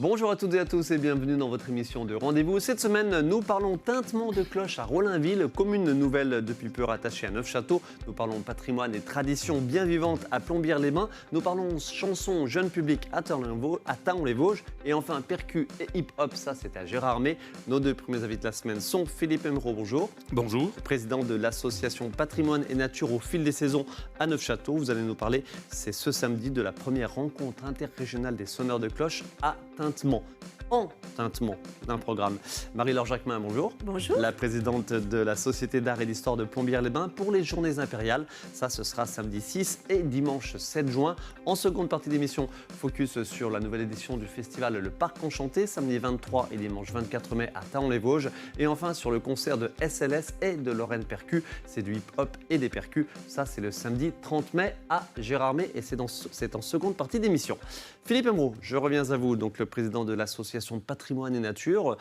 Bonjour à toutes et à tous et bienvenue dans votre émission de Rendez-vous. Cette semaine, nous parlons tintement de cloche à Rollainville, commune nouvelle depuis peu rattachée à Neufchâteau. Nous parlons patrimoine et traditions bien vivantes à Plombières-les-Bains. Nous parlons chansons jeune public à Thaon-les-Vosges. Et enfin, percu et hip-hop, ça c'est à Gérardmer. Nos deux premiers invités de la semaine sont Philippe Emeraud, bonjour. Bonjour. Président de l'association Patrimoine et Nature au fil des saisons à Neufchâteau. Vous allez nous parler, c'est ce samedi, de la première rencontre interrégionale des sonneurs de cloche à Tintement, en Tintement d'un programme. Marie-Laure Jacquemin, bonjour. Bonjour. La présidente de la Société d'art et d'histoire de Plombières-les-Bains pour les Journées impériales. Ça, ce sera samedi 6 et dimanche 7 juin. En seconde partie d'émission, focus sur la nouvelle édition du festival Le Parc Enchanté, samedi 23 et dimanche 24 mai à Thaon-les-Vosges. Et enfin, sur le concert de SLS et de Lorraine Percu. C'est du hip-hop et des percus. Ça, c'est le samedi 30 mai à Gérardmer et c'est en seconde partie d'émission. Philippe Emeraud, je reviens à vous, donc le président de l'association Patrimoine et Nature.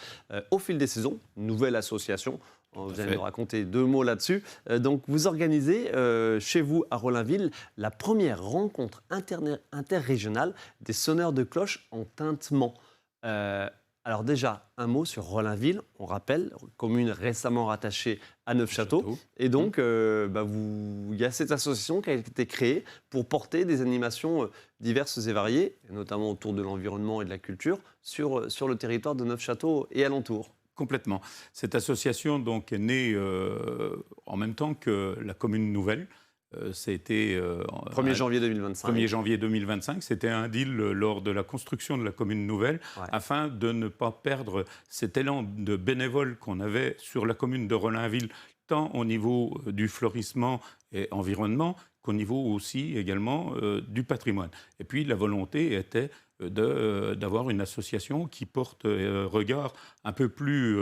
Au fil des saisons, nouvelle association. Vous allez nous raconter deux mots là-dessus. Donc, vous organisez chez vous à Rollainville la première rencontre interrégionale des sonneurs de cloche en tintement. Alors déjà, un mot sur Rollainville. On rappelle, commune récemment rattachée à Neufchâteau. Et donc, il y a cette association qui a été créée pour porter des animations diverses et variées, et notamment autour de l'environnement et de la culture, sur le territoire de Neufchâteau et alentour. Complètement. Cette association donc, est née en même temps que la commune nouvelle. C'était 1er janvier 2025. 1er janvier 2025, c'était un deal lors de la construction de la commune nouvelle, afin de ne pas perdre cet élan de bénévoles qu'on avait sur la commune de Rollainville, tant au niveau du fleurissement et environnement, qu'au niveau aussi également du patrimoine. Et puis la volonté était d'avoir une association qui porte regard un peu plus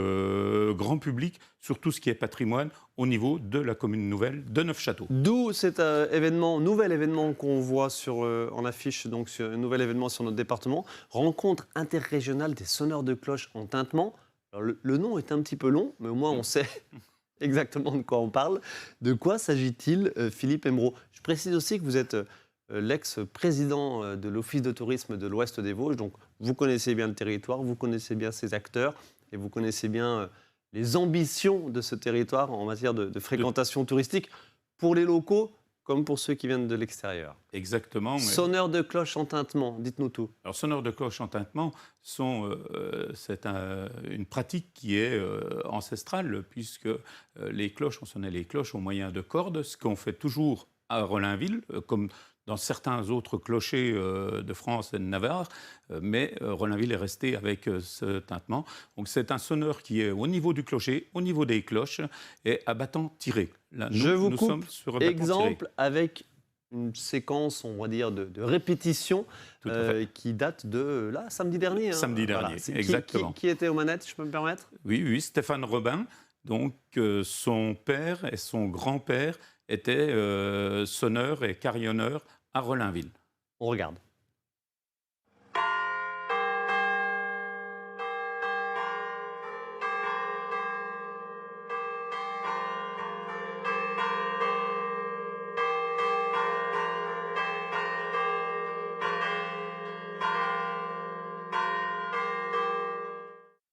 grand public sur tout ce qui est patrimoine au niveau de la commune nouvelle de Neufchâteau. D'où cet nouvel événement qu'on voit en affiche, donc un nouvel événement sur notre département, rencontre interrégionale des sonneurs de cloche en tintement. Alors, le nom est un petit peu long, mais au moins on sait exactement de quoi on parle. De quoi s'agit-il, Philippe Emeraud? Je précise aussi que vous êtes l'ex-président de l'Office de tourisme de l'Ouest des Vosges, donc vous connaissez bien le territoire, vous connaissez bien ses acteurs et vous connaissez bien les ambitions de ce territoire en matière de fréquentation touristique pour les locaux comme pour ceux qui viennent de l'extérieur. Exactement. Sonneurs de cloche en tintement, dites-nous tout. Alors, sonneurs de cloche en tintement, c'est une pratique qui est ancestrale, puisque les cloches, on sonnait les cloches au moyen de cordes, ce qu'on fait toujours à Rollainville, comme dans certains autres clochers de France et de Navarre, mais Rollainville est resté avec ce tintement. Donc c'est un sonneur qui est au niveau du clocher, au niveau des cloches, et à battant tiré. Là, Je vous coupe, sommes sur un battant exemple tiré. avec une séquence, on va dire, de répétition qui date de samedi dernier. Samedi dernier, voilà. exactement. Qui était aux manettes, je peux me permettre? Oui, Stéphane Robin. Donc son père et son grand-père étaient sonneurs et carillonneurs à Rollainville. On regarde.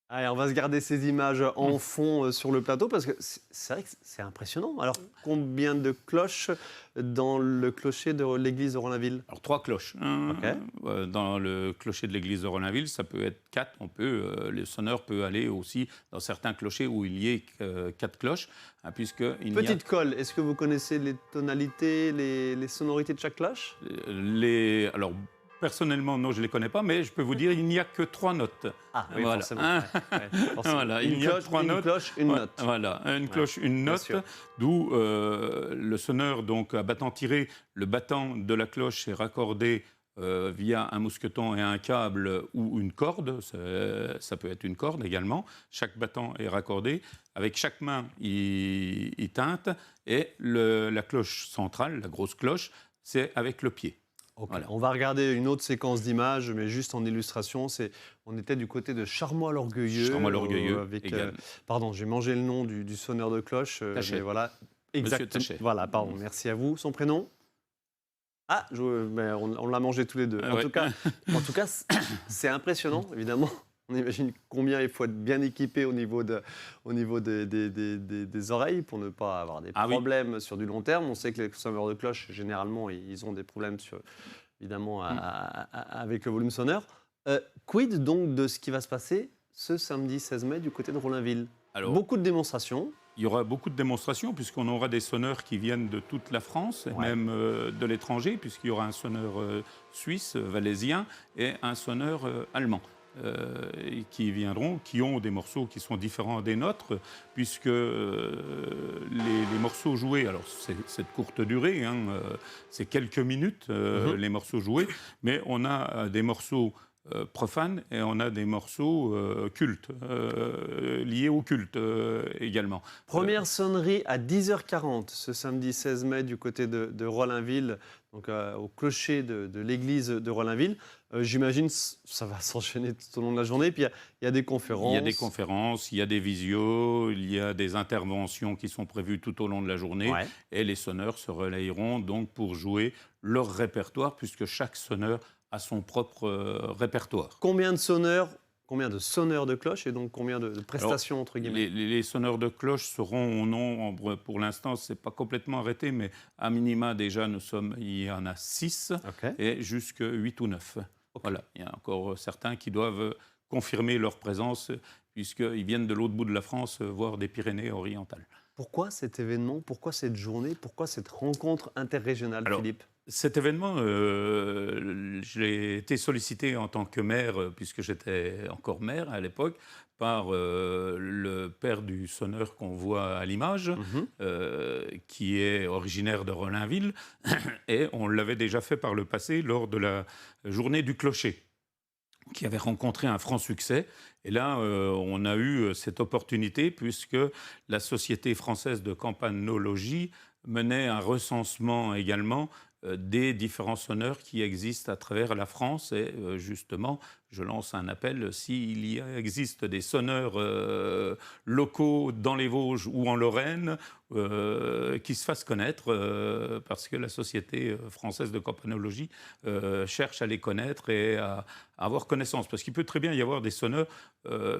Allez, on va se garder ces images en fond sur le plateau parce que c'est vrai que c'est impressionnant. Alors, combien de cloches dans le clocher de l'église de Rollainville? Alors 3 cloches. Dans le clocher de l'église de Rollainville, ça peut être 4. Le sonneur peut aller aussi dans certains clochers où il y ait 4 cloches. Petite colle, est-ce que vous connaissez les tonalités, les sonorités de chaque cloche? Alors, personnellement, non, je ne les connais pas, mais je peux vous dire qu'il n'y a que 3 notes. Ah oui, voilà. Forcément. Forcément. Voilà, Une cloche, une note. Voilà, une cloche, une note, d'où le sonneur, donc à battant tiré, le battant de la cloche est raccordé via un mousqueton et un câble ou une corde, ça peut être une corde également. Chaque battant est raccordé. Avec chaque main, il teinte. Et la cloche centrale, la grosse cloche, c'est avec le pied. Okay. Voilà. On va regarder une autre séquence d'images, mais juste en illustration. On était du côté de Charmois-l'Orgueilleux. Charmois-l'Orgueilleux, pardon, j'ai mangé le nom du sonneur de cloche. Tachet. Mais voilà, Monsieur Tachet. Voilà, pardon, merci à vous. Son prénom? Ah, mais on l'a mangé tous les deux. En Ouais. tout cas, c'est impressionnant, évidemment. On imagine combien il faut être bien équipé au niveau des oreilles pour ne pas avoir des problèmes sur du long terme. On sait que les sonneurs de cloche, généralement, ils ont des problèmes, évidemment, avec le volume sonore. Quid donc de ce qui va se passer ce samedi 16 mai du côté de Rollainville? Alors, beaucoup de démonstrations. Il y aura beaucoup de démonstrations puisqu'on aura des sonneurs qui viennent de toute la France, et même de l'étranger, puisqu'il y aura un sonneur suisse, valaisien, et un sonneur allemand. Qui viendront, qui ont des morceaux qui sont différents des nôtres, puisque les morceaux joués, alors c'est de courte durée, c'est quelques minutes les morceaux joués, mais on a des morceaux profanes et on a des morceaux cultes, liés au culte également. Première sonnerie à 10h40 ce samedi 16 mai du côté de Rollainville, donc au clocher de l'église de Rollainville. J'imagine ça va s'enchaîner tout au long de la journée. Puis il y a des conférences. Il y a des conférences, il y a des visios, il y a des interventions qui sont prévues tout au long de la journée. Ouais. Et les sonneurs se relayeront donc pour jouer leur répertoire, puisque chaque sonneur a son propre répertoire. Combien de sonneurs de cloches et donc combien de prestations, entre guillemets? Les sonneurs de cloches seront au nombre, pour l'instant, ce n'est pas complètement arrêté, mais à minima, déjà, il y en a 6 et jusqu'à 8 ou 9. Voilà, il y a encore certains qui doivent confirmer leur présence, puisqu'ils viennent de l'autre bout de la France, voire des Pyrénées-Orientales. Pourquoi cet événement? Pourquoi cette journée? Pourquoi cette rencontre interrégionale, Philippe? Cet événement, j'ai été sollicité en tant que maire, puisque j'étais encore maire à l'époque, par le père du sonneur qu'on voit à l'image, qui est originaire de Rollainville, et on l'avait déjà fait par le passé lors de la journée du clocher, qui avait rencontré un franc succès. Et là, on a eu cette opportunité, puisque la Société française de campanologie menait un recensement également des différents sonneurs qui existent à travers la France. Et justement, je lance un appel, s'il existe des sonneurs locaux dans les Vosges ou en Lorraine, qui se fassent connaître, parce que la Société française de campanologie cherche à les connaître et à avoir connaissance. Parce qu'il peut très bien y avoir des sonneurs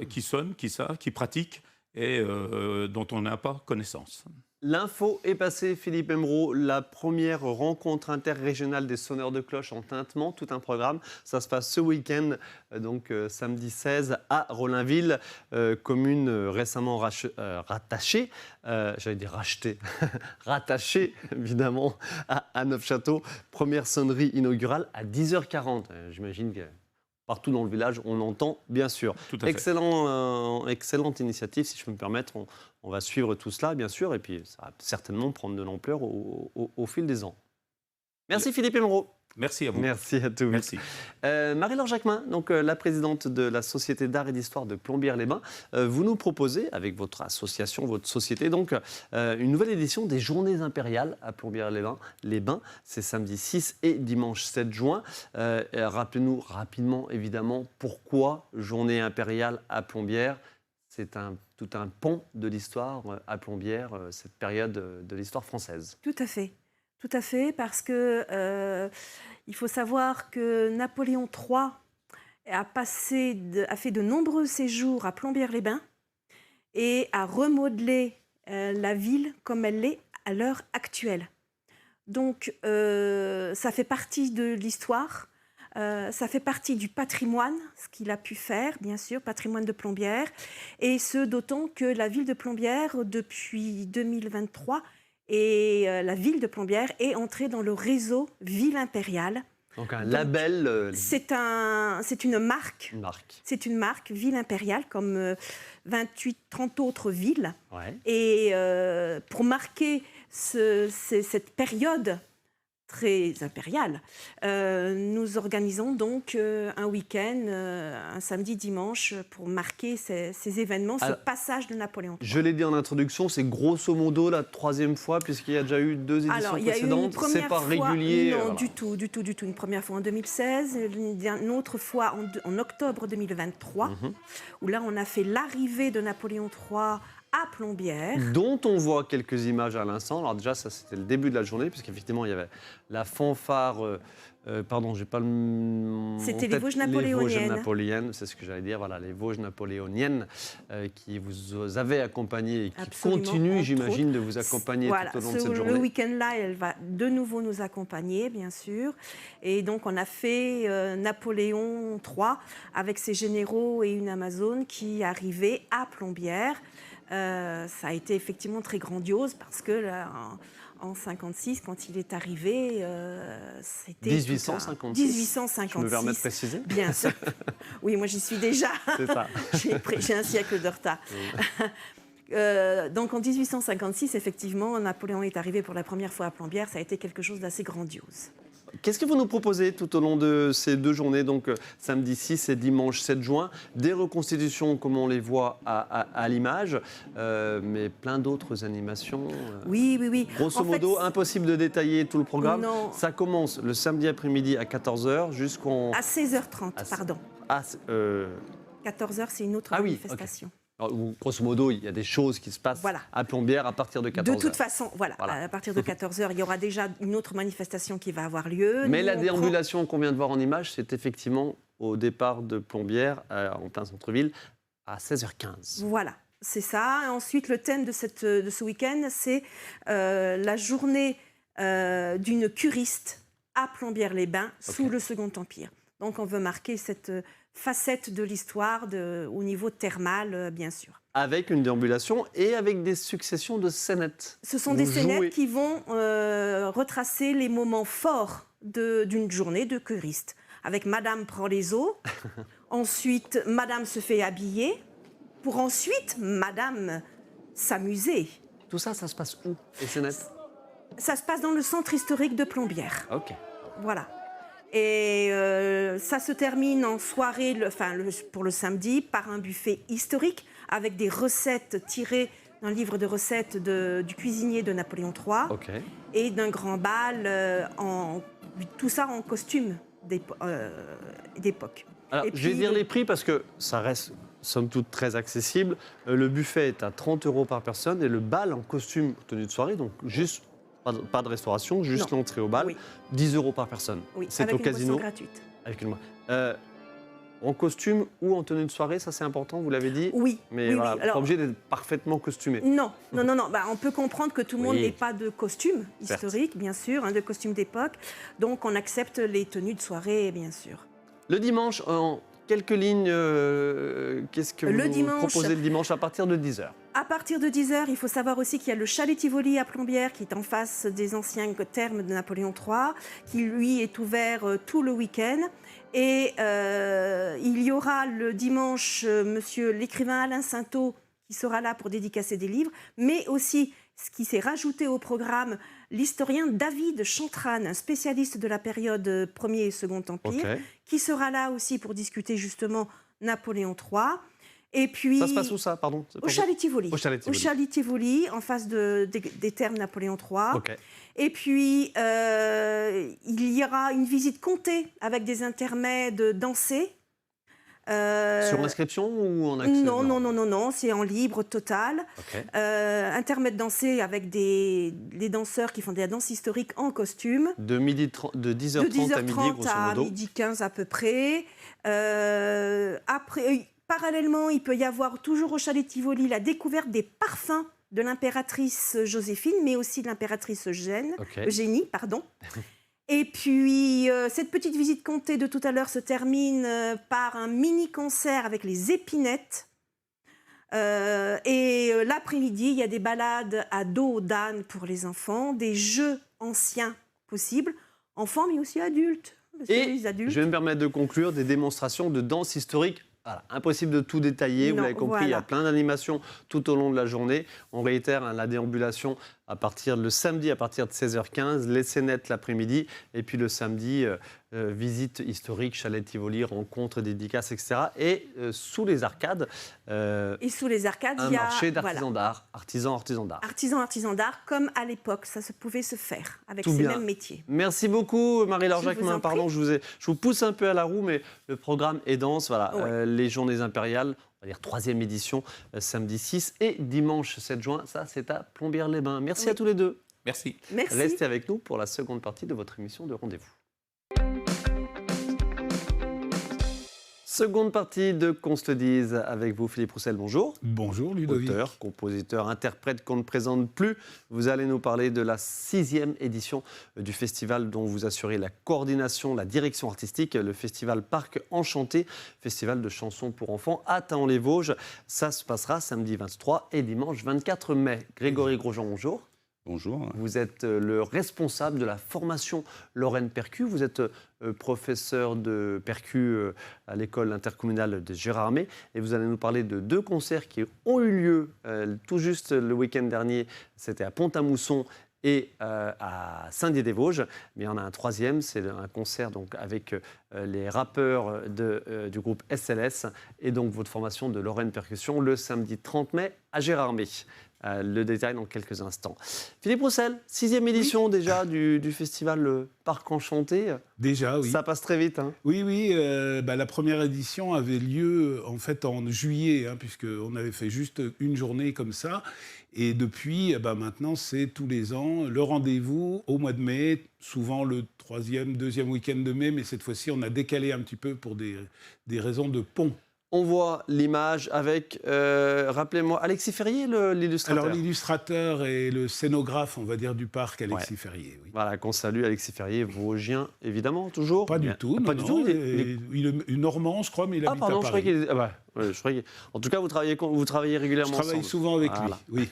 qui sonnent, qui savent, qui pratiquent, et dont on n'a pas connaissance. L'info est passée, Philippe Aymerot. La première rencontre interrégionale des sonneurs de cloche en tintement, tout un programme. Ça se passe ce week-end, donc samedi 16 à Rollainville, commune récemment rattachée, j'allais dire rachetée, rattachée évidemment à Neufchâteau. Première sonnerie inaugurale à 10h40. J'imagine que partout dans le village, on l'entend, bien sûr. Excellente initiative, si je peux me permettre. On va suivre tout cela, bien sûr, et puis ça va certainement prendre de l'ampleur au fil des ans. Merci Philippe Aymerot. Merci à vous. Merci à tous. Merci. Marie-Laure Jacquemin, donc, la présidente de la Société d'art et d'histoire de Plombières-les-Bains, vous nous proposez, avec votre association, votre société, donc, une nouvelle édition des Journées impériales à Plombières-les-Bains. C'est samedi 6 et dimanche 7 juin. Rappelez-nous rapidement, évidemment, pourquoi Journée impériale à Plombières. C'est tout un pont de l'histoire à Plombières, cette période de l'histoire française. Tout à fait, parce que il faut savoir que Napoléon III a fait de nombreux séjours à Plombières-les-Bains et a remodelé la ville comme elle l'est à l'heure actuelle. Donc ça fait partie de l'histoire. Ça fait partie du patrimoine, ce qu'il a pu faire, bien sûr, patrimoine de Plombières, et ce d'autant que la ville de Plombières, depuis 2023, et la ville de Plombières est entrée dans le réseau Ville Impériale. Donc un label. C'est une marque. C'est une marque Ville Impériale, comme 28-30 autres villes. Ouais. Et pour marquer cette période très impériale, nous organisons donc un week-end, un samedi-dimanche, pour marquer ces événements, ce passage de Napoléon III. Je l'ai dit en introduction, c'est grosso modo la 3e fois, puisqu'il y a déjà eu 2 éditions précédentes. C'est pas régulier. Non, du tout. Une première fois en 2016, une autre fois en octobre 2023, où là on a fait l'arrivée de Napoléon III à Plombières. Dont on voit quelques images à l'instant. Alors déjà, ça c'était le début de la journée, puisqu'effectivement, il y avait la fanfare... pardon, j'ai pas le... C'était les Vosges napoléoniennes. Les Vosges napoléoniennes, c'est ce que j'allais dire. Voilà, les Vosges napoléoniennes qui vous avaient accompagné et qui Absolument, continuent, j'imagine, de vous accompagner voilà, tout au long de cette journée. Le week-end-là, elle va de nouveau nous accompagner, bien sûr. Et donc, on a fait Napoléon III avec ses généraux et une Amazone qui arrivait à Plombières. Ça a été effectivement très grandiose parce que là, en 1956, quand il est arrivé, c'était... 1856. 1856. Je me permets de préciser. Bien sûr. Oui, moi j'y suis déjà. C'est ça. J'ai un siècle de retard. Oui. Donc en 1856, effectivement, Napoléon est arrivé pour la première fois à Plombières. Ça a été quelque chose d'assez grandiose. Qu'est-ce que vous nous proposez tout au long de ces 2 journées, donc samedi 6 et dimanche 7 juin? Des reconstitutions comme on les voit à l'image, mais plein d'autres animations. Oui, oui, oui. Grosso modo, impossible de détailler tout le programme. Non. Ça commence le samedi après-midi à 14h jusqu'en... À 16h30, pardon. 14h, c'est une autre manifestation. Okay. Alors, grosso modo, il y a des choses qui se passent à Plombières à partir de 14h. De toute façon, voilà. À partir de 14h, il y aura déjà une autre manifestation qui va avoir lieu. Mais la déambulation qu'on vient de voir en image, c'est effectivement au départ de Plombières, en plein centre-ville, à 16h15. Voilà, c'est ça. Et ensuite, le thème de ce week-end, c'est la journée d'une curiste à Plombières-les-Bains sous le Second Empire. Donc, on veut marquer cette facette de l'histoire au niveau thermal, bien sûr. Avec une déambulation et avec des successions de scénettes. Ce sont des scénettes qui vont retracer les moments forts d'une journée de choriste. Avec Madame prend les eaux, ensuite Madame se fait habiller, pour ensuite Madame s'amuser. Tout ça, ça se passe où, les scénettes? Ça se passe dans le centre historique de Plombières. Ok. Voilà. Et ça se termine en soirée, pour le samedi, par un buffet historique avec des recettes tirées d'un livre de recettes du cuisinier de Napoléon III et d'un grand bal, tout ça en costume d'époque. Alors, je vais dire les prix parce que ça reste, somme toute, très accessible. Le buffet est à 30 € par personne et le bal en costume tenue de soirée, donc juste... Pas de restauration, juste l'entrée au bal, 10 € par personne. Oui, c'est au casino. Gratuite. Avec une en costume ou en tenue de soirée, ça c'est important, vous l'avez dit. Oui. Mais oui, voilà, oui. Alors, pas obligé d'être parfaitement costumé. Non. On peut comprendre que tout le monde n'ait pas de costume historique, bien sûr, de costume d'époque. Donc on accepte les tenues de soirée, bien sûr. Le dimanche, en quelques lignes, qu'est-ce que vous proposez le dimanche à partir de 10h? À partir de 10h, il faut savoir aussi qu'il y a le Chalet Tivoli à Plombières qui est en face des anciens thermes de Napoléon III, qui lui est ouvert tout le week-end. Et il y aura le dimanche monsieur l'écrivain Alain Sainteau qui sera là pour dédicacer des livres, mais aussi ce qui s'est rajouté au programme, l'historien David Chantrane, un spécialiste de la période 1er et 2e Empire, qui sera là aussi pour discuter justement Napoléon III. Et puis, ça se passe où ça, pardon? Au Chalet Tivoli. Au Chalet Tivoli, en face des thermes Napoléon III. Et puis, il y aura une visite comptée avec des intermèdes dansés. Sur inscription ou en accès? Non, c'est en libre total. Intermède dansé avec des danseurs qui font de la danse historique en costume. De 10h30 à midi, grosso modo. À midi 15 à peu près. Après, parallèlement, il peut y avoir toujours au Chalet Tivoli la découverte des parfums de l'impératrice Joséphine, mais aussi de l'impératrice Eugénie. Et puis, cette petite visite comptée de tout à l'heure se termine par un mini-concert avec les épinettes. Et l'après-midi, il y a des balades à dos d'âne pour les enfants, des jeux anciens possibles, enfants mais aussi adultes. Et je vais me permettre de conclure, des démonstrations de danse historique. Voilà, impossible de tout détailler, vous l'avez compris, il y a plein d'animations tout au long de la journée. On réitère la déambulation le samedi à partir de 16h15, les scénettes l'après-midi, et puis le samedi, visite historique, Chalet Tivoli, rencontres, dédicaces, etc. Et sous les arcades, un marché d'artisans d'art, artisans d'art. Artisans d'art, comme à l'époque, ça pouvait se faire avec ces mêmes métiers. Merci beaucoup Marie-Laure Jacquemin, pardon, je vous pousse un peu à la roue, mais le programme est dense, voilà. Les journées impériales, va dire 3e édition, samedi 6 et dimanche 7 juin. Ça, c'est à Plombières-les-Bains. Merci à tous les deux. Merci. Merci. Restez avec nous pour la seconde partie de votre émission de Rendez-vous. Seconde partie de Qu'on se le dise avec vous, Philippe Roussel, bonjour. Bonjour Ludovic. Auteur, compositeur, interprète qu'on ne présente plus. Vous allez nous parler de la 6e édition du festival dont vous assurez la coordination, la direction artistique, le festival Parc Enchanté, festival de chansons pour enfants à Thaon-les-Vosges. Ça se passera samedi 23 et dimanche 24 mai. Grégory Grosjean, bonjour. Bonjour. Vous êtes le responsable de la formation Lorraine Percu. Vous êtes professeur de percu à l'école intercommunale de Gérardmer. Et vous allez nous parler de 2 concerts qui ont eu lieu tout juste le week-end dernier. C'était à Pont-à-Mousson et à Saint-Dié-des-Vosges. Mais il y en a un 3e, c'est un concert donc, avec les rappeurs du groupe SLS. Et donc votre formation de Lorraine Percussion le samedi 30 mai à Gérardmer. Le détail dans quelques instants. Philippe Roussel, 6e édition déjà du festival Parc Enchanté. Déjà, oui. Ça passe très vite. Hein. Oui, la première édition avait lieu en fait en juillet, puisqu'on avait fait juste une journée comme ça. Et depuis, maintenant, c'est tous les ans le rendez-vous au mois de mai, souvent le 3e, 2e week-end de mai, mais cette fois-ci, on a décalé un petit peu pour des raisons de pont. On voit l'image avec, rappelez-moi, Alexis Ferrier, l'illustrateur. Alors l'illustrateur et le scénographe, on va dire, du parc, Alexis Ferrier. Oui. Voilà, qu'on salue, Alexis Ferrier, Vosgien, évidemment, toujours. Pas du tout, pas non, du tout. Il est normand, je crois, mais il habite à Paris. Je croyais qu'il était... En tout cas, vous travaillez régulièrement ensemble. Je travaille souvent avec lui, oui.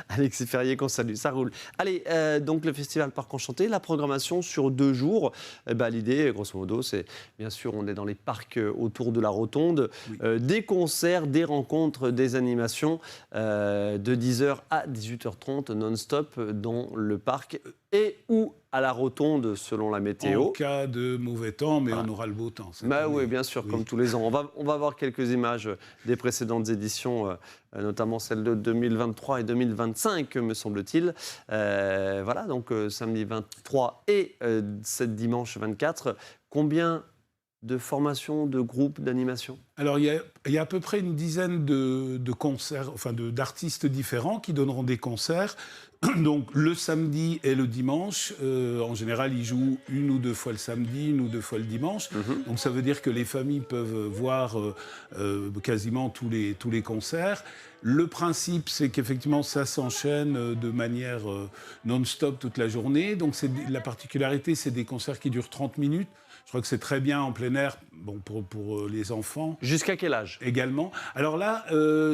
Alexis Ferrier, qu'on salue, ça roule. Allez, donc le festival Parc Enchanté, la programmation sur 2 jours. L'idée, grosso modo, c'est, bien sûr, on est dans les parcs autour de la Rotonde. Oui. Des concerts, des rencontres, des animations de 10h à 18h30 non-stop dans le parc et ou à la Rotonde selon la météo. En cas de mauvais temps, mais on aura le beau temps. Oui, bien sûr, comme tous les ans. On va voir quelques images des précédentes éditions, notamment celles de 2023 et 2025, me semble-t-il. Voilà, donc samedi 23 et dimanche 24. Combien de formations, de groupes, d'animations? Alors, il y a à peu près une dizaine de concerts, d'artistes différents qui donneront des concerts. Donc, le samedi et le dimanche, en général, ils jouent 1 ou 2 fois le samedi, 1 ou 2 fois le dimanche. Donc, ça veut dire que les familles peuvent voir quasiment tous les concerts. Le principe, c'est qu'effectivement, ça s'enchaîne de manière non-stop toute la journée. Donc, la particularité, c'est des concerts qui durent 30 minutes. Je crois que c'est très bien en plein air, pour les enfants. Jusqu'à quel âge? Également. Alors là,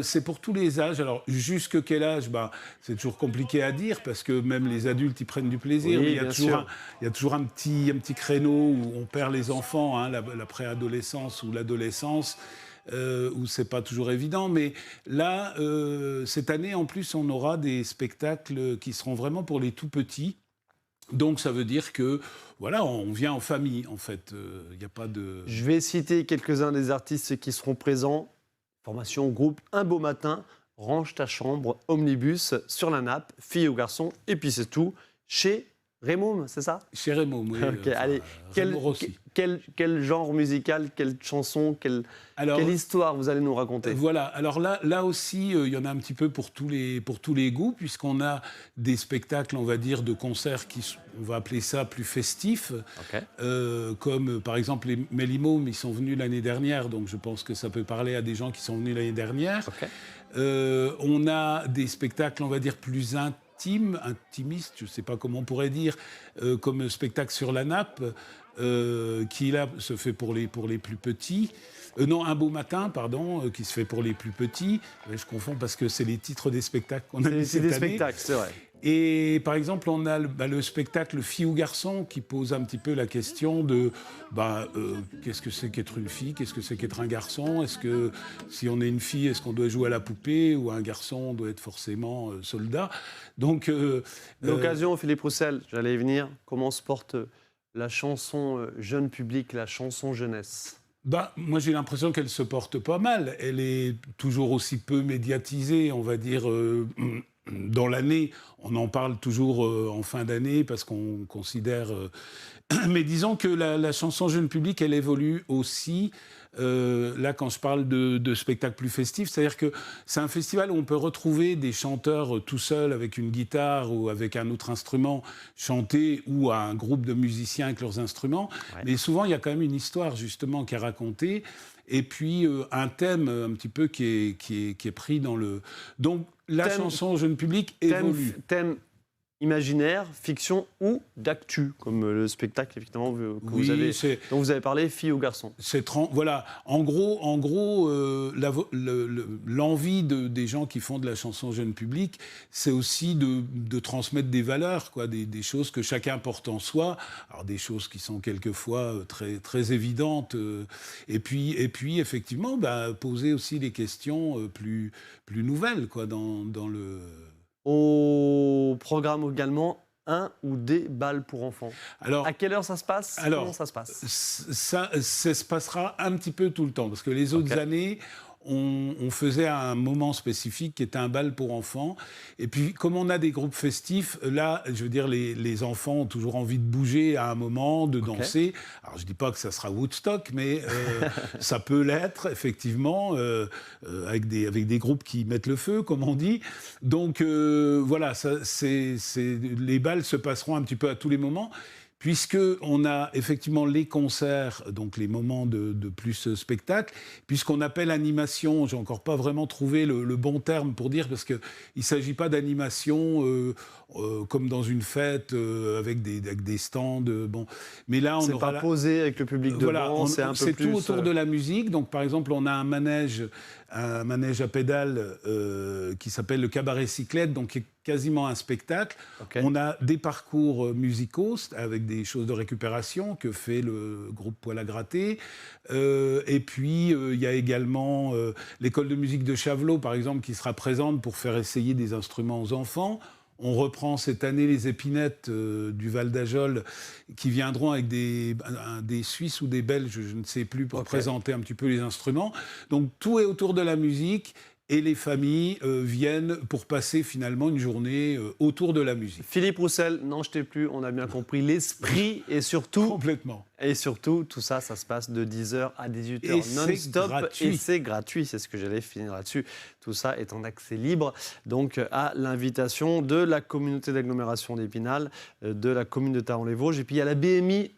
c'est pour tous les âges. Alors, jusqu'à quel âge? C'est toujours compliqué à dire, parce que même les adultes, ils prennent du plaisir. Oui, mais il y a toujours un petit créneau où on perd les enfants, la préadolescence ou l'adolescence. Où c'est pas toujours évident, mais là, cette année, en plus, on aura des spectacles qui seront vraiment pour les tout petits. Donc, ça veut dire que, voilà, on vient en famille, en fait. Il n'y a pas de... Je vais citer quelques-uns des artistes qui seront présents. Formation, groupe, Un beau matin, Range ta chambre, Omnibus, Sur la nappe, Filles ou garçons, et puis c'est tout, chez Rémôme, c'est ça? Chez Rémôme, oui. Okay, allez, quel genre musical, quelle chanson, quelle histoire vous allez nous raconter? Voilà, alors là aussi, il y en a un petit peu pour tous les goûts, puisqu'on a des spectacles, on va dire, de concerts on va appeler ça plus festifs, comme par exemple les Mélimômes, ils sont venus l'année dernière, donc je pense que ça peut parler à des gens qui sont venus l'année dernière. On a des spectacles, on va dire, plus intimiste, je ne sais pas comment on pourrait dire, comme spectacle sur la nappe, qui là se fait pour les plus petits. Non, Un beau matin, pardon, qui se fait pour les plus petits. Je confonds parce que c'est les titres des spectacles qu'on a mis cette année. C'est des spectacles, c'est vrai. Et par exemple, on a le spectacle Filles ou garçons qui pose un petit peu la question de qu'est-ce que c'est qu'être une fille, qu'est-ce que c'est qu'être un garçon? Est-ce que si on est une fille, est-ce qu'on doit jouer à la poupée, ou un garçon doit être forcément soldat? Donc l'occasion, Philippe Roussel, j'allais y venir. Comment se porte la chanson jeune public, la chanson jeunesse? Moi, j'ai l'impression qu'elle se porte pas mal. Elle est toujours aussi peu médiatisée, on va dire. Dans l'année, on en parle toujours en fin d'année parce qu'on considère... Mais disons que la chanson jeune public, elle évolue aussi là, quand je parle de spectacle plus festif, c'est-à-dire que c'est un festival où on peut retrouver des chanteurs tout seuls avec une guitare ou avec un autre instrument chanter, ou un groupe de musiciens avec leurs instruments. Ouais. Mais souvent, il y a quand même une histoire, justement, qui est racontée. Et puis, un thème un petit peu qui est pris dans le... Donc, la chanson jeune public évolue. Thème imaginaire, fiction ou d'actu, comme le spectacle effectivement dont vous avez parlé, Filles ou garçons. Voilà, en gros, l'envie des gens qui font de la chanson jeune public, c'est aussi de transmettre des valeurs, quoi, des choses que chacun porte en soi. Alors des choses qui sont quelquefois très très évidentes, et puis effectivement, poser aussi des questions plus nouvelles, quoi, dans le... Au programme également, un ou des balles pour enfants. Alors, à quelle heure ça se passe? Comment ça se passe? Ça se passera un petit peu tout le temps, parce que les autres années, on faisait un moment spécifique qui était un bal pour enfants. Et puis, comme on a des groupes festifs, là, je veux dire, les enfants ont toujours envie de bouger à un moment, de danser. Alors, je ne dis pas que ça sera Woodstock, mais ça peut l'être, effectivement, avec des groupes qui mettent le feu, comme on dit. Donc, voilà, les bals se passeront un petit peu à tous les moments. Puisqu'on a effectivement les concerts, donc les moments de plus spectacle, puisqu'on appelle animation, j'ai encore pas vraiment trouvé le bon terme pour dire, parce qu'il ne s'agit pas d'animation comme dans une fête avec des stands. Mais là, on aura... C'est pas posé avec le public devant, c'est un peu plus... C'est tout autour de la musique. Donc, par exemple, on a un manège à pédales qui s'appelle le Cabaret Cyclette, donc qui est quasiment un spectacle. On a des parcours musicaux avec des choses de récupération que fait le groupe Poil à gratter. Et puis, il y a également l'école de musique de Chavelot, par exemple, qui sera présente pour faire essayer des instruments aux enfants. On reprend cette année les épinettes du Val d'Ajol qui viendront avec des Suisses ou des Belges, je ne sais plus, pour présenter un petit peu les instruments. Donc tout est autour de la musique et les familles viennent pour passer finalement une journée autour de la musique. Philippe Roussel, n'en jetez plus, on a bien compris l'esprit et surtout... Complètement. Et surtout, tout ça, ça se passe de 10h à 18h non-stop. Et c'est gratuit, c'est ce que j'allais finir là-dessus. Tout ça est en accès libre, donc à l'invitation de la communauté d'agglomération d'Épinal, de la commune de Thaon-les-Vosges. Et puis il y a la BMI,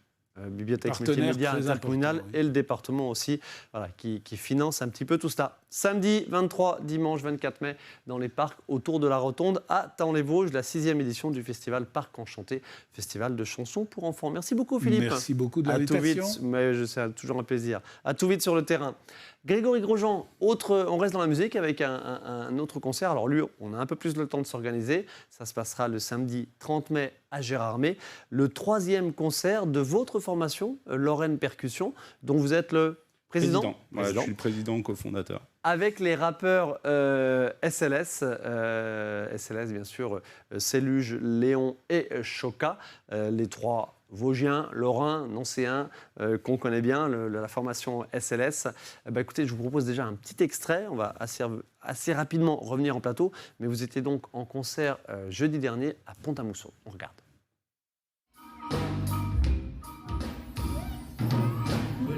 Bibliothèque multimédia intercommunale, et le département aussi, voilà, qui finance un petit peu tout ça. Samedi 23, dimanche 24 mai, dans les parcs autour de la Rotonde à Thaon-les-Vosges, la 6e édition du festival Parc Enchanté, festival de chansons pour enfants. Merci beaucoup Philippe. Merci beaucoup de l'invitation. À tout vite, mais c'est toujours un plaisir. À tout vite sur le terrain. Grégory Grosjean, on reste dans la musique avec un autre concert. Alors lui, on a un peu plus le temps de s'organiser. Ça se passera le samedi 30 mai à Gérardmer. Le 3e concert de votre formation, Lorraine Percussion, dont vous êtes le président. Voilà, je suis le président cofondateur. Avec les rappeurs SLS, bien sûr, Céluge, Léon et Choca, les trois Vosgiens, Lorrains, Nancéens, qu'on connaît bien, la formation SLS. Écoutez, je vous propose déjà un petit extrait. On va assez rapidement revenir en plateau. Mais vous étiez donc en concert jeudi dernier à Pont-à-Mousson. On regarde.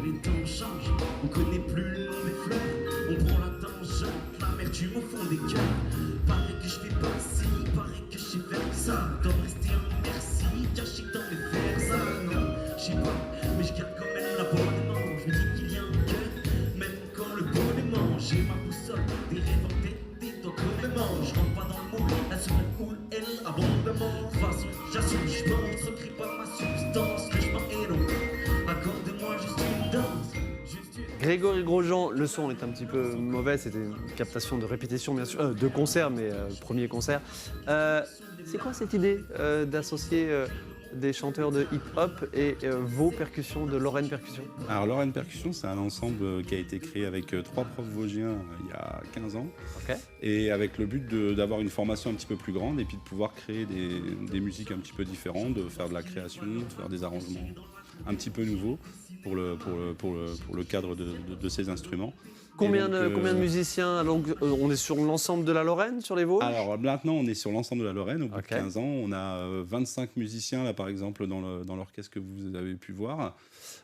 Les temps changent, on connaît plus le nom des fleurs. On prend la tangente, l'amertume au fond des cœurs. Paraît que je fais pas ci, paraît que je sais faire ça. Dois rester un merci, caché dans mes fers. Ça non, je sais pas, mais je garde quand même l'abonnement. Je me dis qu'il y a un cœur, même quand le bonnet mange. J'ai ma boussole, des rêves en tête, des doigts comme les manches. Je rentre pas dans le moule, elle se coule, elle abondamment. De toute façon, j'assume, je pense, je crie pas ma substance, que je m'en éloigne. Accorde-moi juste une danse. Grégory Grosjean, le son est un petit peu mauvais, c'était une captation de répétition, bien sûr, de concert, mais premier concert. C'est quoi cette idée d'associer des chanteurs de hip-hop et vos percussions de Lorraine Percussion? Alors Lorraine Percussion, c'est un ensemble qui a été créé avec 3 profs vosgiens il y a 15 ans. Et avec le but d'avoir une formation un petit peu plus grande et puis de pouvoir créer des musiques un petit peu différentes, de faire de la création, de faire des arrangements un petit peu nouveaux pour le cadre de ces instruments Combien de musiciens? Donc, on est sur l'ensemble de la Lorraine, sur les Vosges? Alors maintenant, on est sur l'ensemble de la Lorraine. Au bout de 15 ans, on a 25 musiciens, là, par exemple, dans l'orchestre que vous avez pu voir.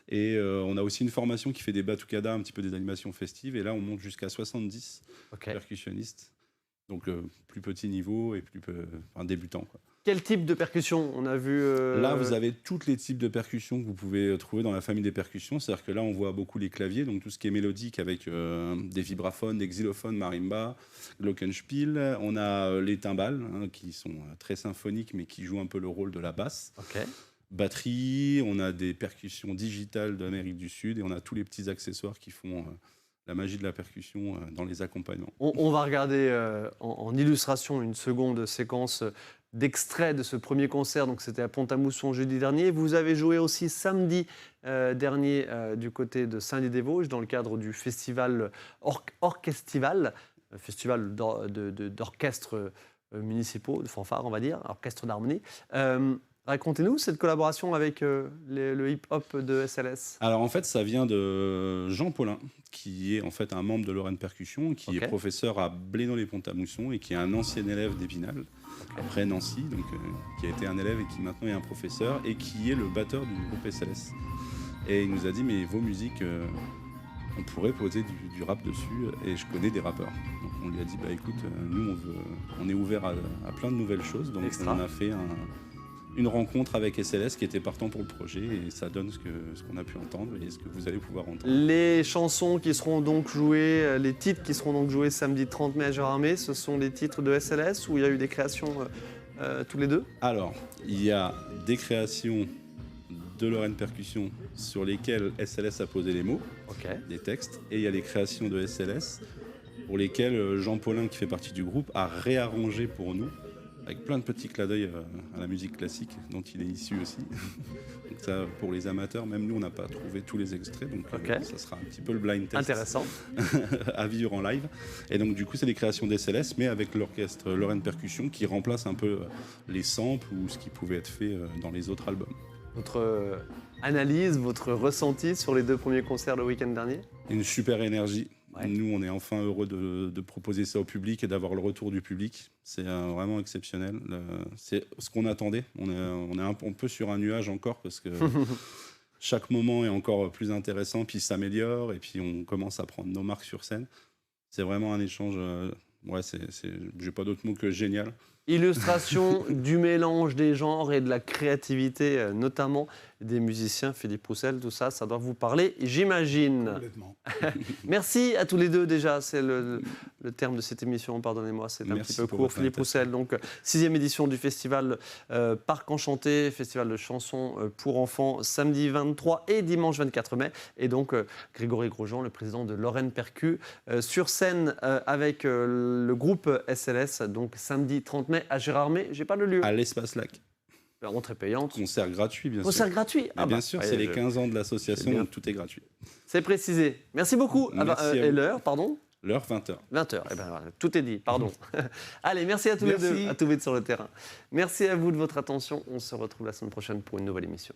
Et on a aussi une formation qui fait des batucadas, un petit peu des animations festives. Et là, on monte jusqu'à 70 percussionnistes. Donc, plus petit niveau et débutant, quoi. Quel type de percussion on a vu Là, vous avez tous les types de percussions que vous pouvez trouver dans la famille des percussions. C'est-à-dire que là, on voit beaucoup les claviers, donc tout ce qui est mélodique avec des vibraphones, des xylophones, marimba, glockenspiel. On a les timbales, qui sont très symphoniques, mais qui jouent un peu le rôle de la basse. Batterie, on a des percussions digitales d'Amérique du Sud, et on a tous les petits accessoires qui font la magie de la percussion dans les accompagnements. On va regarder en illustration une seconde séquence d'extrait de ce premier concert. Donc c'était à Pont-à-Mousson jeudi dernier. Vous avez joué aussi samedi dernier du côté de Saint-Dié-des-Vosges dans le cadre du festival Orchestival, festival d'orchestres municipaux, de fanfares on va dire, orchestre d'harmonie. Racontez-nous cette collaboration avec le hip-hop de SLS. Alors en fait, ça vient de Jean Paulin, qui est en fait un membre de Lorraine Percussion, qui est professeur à Blénod-les-Pont-à-Mousson et qui est un ancien élève d'Épinal, après Nancy, donc qui a été un élève et qui maintenant est un professeur et qui est le batteur du groupe SLS. Et il nous a dit, mais vos musiques, on pourrait poser du rap dessus, et je connais des rappeurs. Donc on lui a dit, bah écoute, nous on est ouvert à plein de nouvelles choses, donc on a fait une rencontre avec SLS qui était partant pour le projet, et ça donne ce qu'on a pu entendre et ce que vous allez pouvoir entendre. Les chansons qui seront donc jouées, les titres qui seront donc joués samedi 30 mai à Gérardmer, ce sont des titres de SLS ou il y a eu des créations tous les deux? Alors, il y a des créations de Lorraine Percussion sur lesquelles SLS a posé les mots, des textes, et il y a les créations de SLS pour lesquelles Jean Paulin, qui fait partie du groupe, a réarrangé pour nous, avec plein de petits clins d'œil à la musique classique, dont il est issu aussi. Donc ça, pour les amateurs, même nous, on n'a pas trouvé tous les extraits, donc ça sera un petit peu le blind test. Intéressant. À vivre en live. Et donc, du coup, c'est des créations d'SLS, mais avec l'orchestre Lorraine Percussion, qui remplace un peu les samples ou ce qui pouvait être fait dans les autres albums. Votre analyse, votre ressenti sur les deux premiers concerts le week-end dernier? Une super énergie. Nous, on est enfin heureux de proposer ça au public et d'avoir le retour du public. C'est vraiment exceptionnel. C'est ce qu'on attendait. On est un peu sur un nuage encore parce que chaque moment est encore plus intéressant, puis s'améliore, et puis on commence à prendre nos marques sur scène. C'est vraiment un échange. J'ai pas d'autre mot que génial. Illustration du mélange des genres et de la créativité, notamment des musiciens, Philippe Roussel, tout ça, ça doit vous parler, j'imagine. Complètement. Merci à tous les deux déjà, c'est le terme de cette émission, pardonnez-moi, c'est un petit peu court. Philippe Roussel, donc 6e édition du festival Parc Enchanté, festival de chansons pour enfants, samedi 23 et dimanche 24 mai. Et donc Grégory Grosjean, le président de Lorraine Percu, sur scène avec le groupe SLS, donc samedi 30 mai à Gérardmer, j'ai pas le lieu. À l'Espace Lac. La rentrée payante. Concert gratuit, bien sûr. Concert gratuit. Bien sûr, c'est les 15 ans de l'association, donc tout est gratuit. C'est précisé. Merci beaucoup. Merci et l'heure, pardon? L'heure, 20h. 20h. Eh ben, tout est dit, pardon. Allez, merci à tous les deux, à tout vite sur le terrain. Merci à vous de votre attention. On se retrouve la semaine prochaine pour une nouvelle émission.